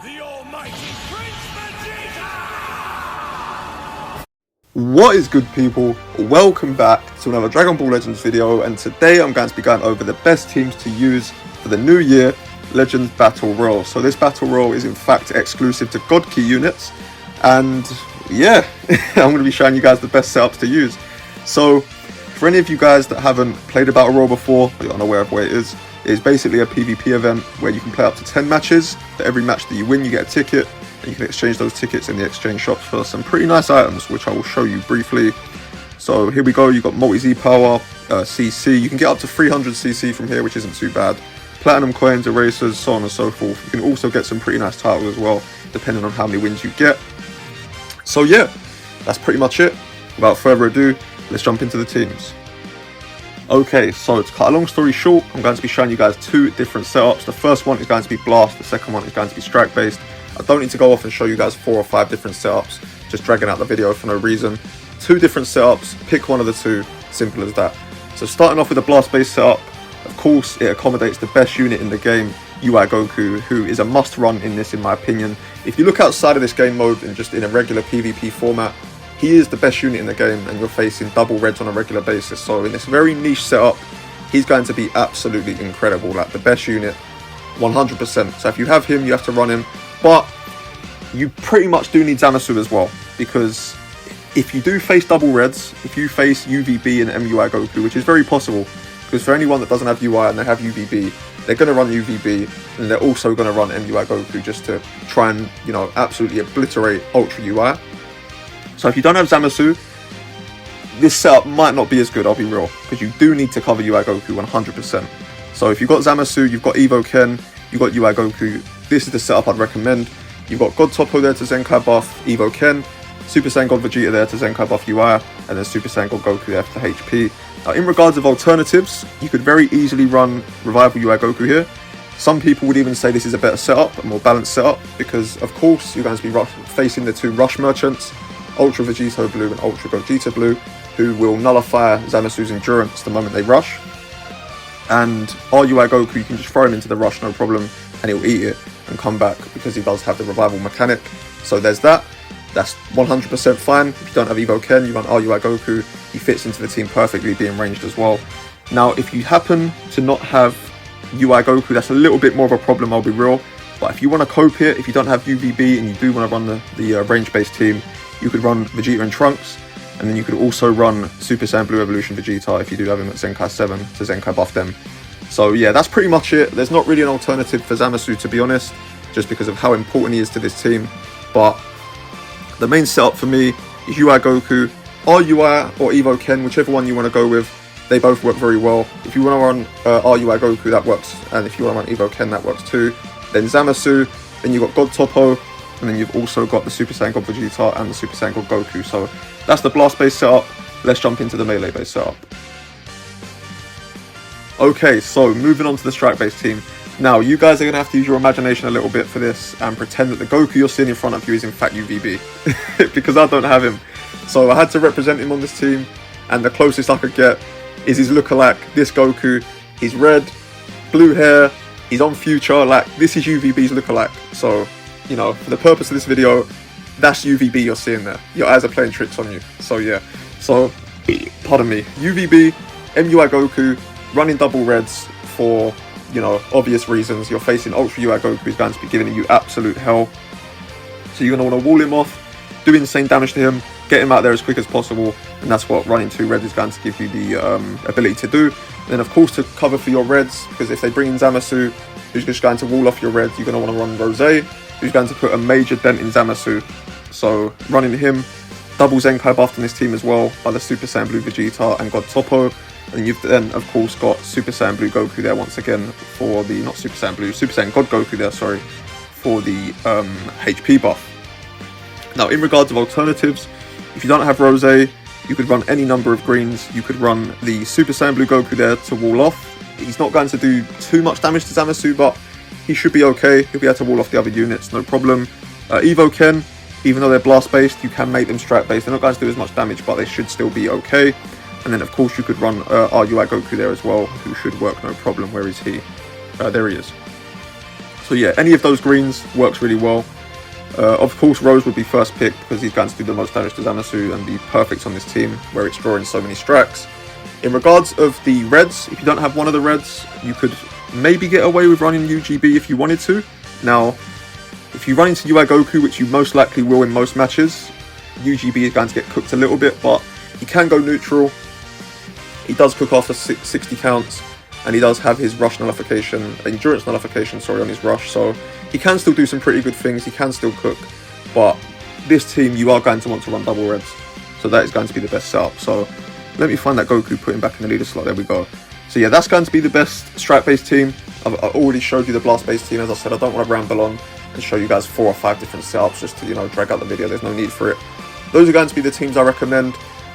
The almighty Prince Vegeta! What is good, people? Welcome back to another Dragon Ball Legends video, and today I'm going to be going over the best teams to use for the new year Legends Battle Royale. So this Battle Royale is in fact exclusive to God Key units, and yeah, I'm going to be showing you guys the best setups to use. So for any of you guys that haven't played a Battle Royale before, or you're unaware of what it is basically a PvP event where you can play up to 10 matches. For every match that you win, you get a ticket, and you can exchange those tickets in the exchange shops for some pretty nice items, which I will show you briefly. So here we go. You've got multi-Z power, CC. You can get up to 300 CC from here, which isn't too bad. Platinum coins, erasers, so on and so forth. You can also get some pretty nice titles as well, depending on how many wins you get. So yeah, that's pretty much it. Without further ado, let's jump into the teams. Okay, so to cut a long story short, I'm going to be showing you guys two different setups. The first one is going to be Blast, the second one is going to be Strike based. I don't need to go off and show you guys 4 or 5 different setups, just dragging out the video for no reason. Two different setups, pick one of the two, simple as that. So starting off with the Blast based setup, of course it accommodates the best unit in the game, UI Goku, who is a must run in this in my opinion. If you look outside of this game mode and just in a regular PvP format, he is the best unit in the game, and you're facing double reds on a regular basis. So in this very niche setup, he's going to be absolutely incredible, like the best unit, 100%. So if you have him, you have to run him, but you pretty much do need Zamasu as well, because if you do face double reds, if you face UVB and MUI Goku, which is very possible, because for anyone that doesn't have UI and they have UVB, they're going to run UVB, and they're also going to run MUI Goku just to try and, you know, absolutely obliterate Ultra UI. So if you don't have Zamasu, this setup might not be as good, I'll be real, because you do need to cover UI Goku 100%. So if you've got Zamasu, you've got Evo Ken, you've got UI Goku, this is the setup I'd recommend. You've got God Toppo there to Zenkai buff Evo Ken, Super Saiyan God Vegeta there to Zenkai buff UI, and then Super Saiyan God Goku there for HP. Now in regards of alternatives, you could very easily run Revival UI Goku here. Some people would even say this is a better setup, a more balanced setup, because of course you're going to be facing the two Rush Merchants, Ultra Vegito Blue and Ultra Gogeta Blue, who will nullify Zamasu's endurance the moment they rush. And RUI Goku, you can just throw him into the rush, no problem, and he'll eat it and come back, because he does have the revival mechanic. So there's that. That's 100% fine. If you don't have Evo Ken, you run RUI Goku. He fits into the team perfectly, being ranged as well. Now, if you happen to not have UI Goku, that's a little bit more of a problem, I'll be real. But if you want to cope here, if you don't have UVB and you do want to run the range-based team, you could run Vegeta and Trunks, and then you could also run Super Saiyan Blue Evolution Vegeta if you do have him at Zenkai 7 to Zenkai buff them. So yeah, that's pretty much it. There's not really an alternative for Zamasu, to be honest, just because of how important he is to this team. But the main setup for me is UI Goku, RUI or Evo Ken, whichever one you want to go with. They both work very well. If you want to run RUI Goku, that works, and if you want to run Evo Ken, that works too. Then Zamasu, then you've got God Toppo, and then you've also got the Super Saiyan God Vegeta and the Super Saiyan God Goku. So that's the Blast based setup. Let's jump into the Melee based setup. Okay, so moving on to the Strike based team. Now you guys are going to have to use your imagination a little bit for this and pretend that the Goku you're seeing in front of you is in fact UVB, because I don't have him. So I had to represent him on this team, and the closest I could get is his lookalike, this Goku. He's red, blue hair, he's on Future, like this is UVB's lookalike. So, you know, for the purpose of this video, that's UVB you're seeing there. Your eyes are playing tricks on you. So yeah, so pardon me, UVB, MUI Goku, running double reds for, you know, obvious reasons. You're facing Ultra UI Goku, who's going to be giving you absolute hell. So you're going to want to wall him off, do insane damage to him, get him out there as quick as possible, and that's what running 2 reds is going to give you the ability to do. Then of course to cover for your reds, because if they bring in Zamasu, who's just going to wall off your reds, you're going to want to run Rose, who's going to put a major dent in Zamasu. So running him, double Zenkai buffed on this team as well by the Super Saiyan Blue Vegeta and God Toppo. And you've then of course got Super Saiyan Blue Goku there once again for the, not Super Saiyan Blue, Super Saiyan God Goku there, sorry, for the HP buff. Now in regards of alternatives, if you don't have Rose, you could run any number of greens. You could run the Super Saiyan Blue Goku there to wall off. He's not going to do too much damage to Zamasu, but he should be okay. He'll be able to wall off the other units, no problem. Evo Ken, even though they're blast based, you can make them strike based. They're not going to do as much damage, but they should still be okay. And then of course you could run RUI Goku there as well, who should work no problem. Where is he? There he is. So So yeah, any of those greens works really well. Of course, Rose would be first pick because he's going to do the most damage to Zamasu and be perfect on this team where it's drawing so many strikes. In regards of the reds, if you don't have one of the reds, you could maybe get away with running UGB if you wanted to. Now, if you run into UI Goku, which you most likely will in most matches, UGB is going to get cooked a little bit, but he can go neutral. He does cook after 60 counts, and he does have his rush nullification, endurance nullification, sorry, on his rush, so he can still do some pretty good things, he can still cook, but this team you are going to want to run double reds, so that is going to be the best setup. So let me find that Goku, put him back in the leader slot, there we go. So yeah, that's going to be the best strike-based team. I've already showed you the blast-based team, as I said. I don't want to ramble on and show you guys 4 or 5 different setups just to, you know, drag out the video, there's no need for it. Those are going to be the teams I recommend.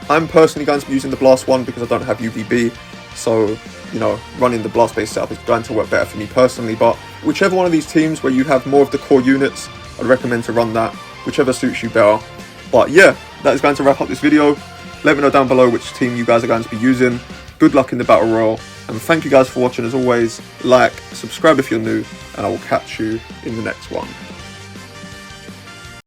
I'm personally going to be using the blast one because I don't have UVB, so, you know, running the blast-based setup is going to work better for me personally, but whichever one of these teams where you have more of the core units, I'd recommend to run that, whichever suits you better. But yeah, that is going to wrap up this video. Let me know down below which team you guys are going to be using. Good luck in the Battle Royale, and thank you guys for watching as always. Like, subscribe if you're new, and I will catch you in the next one.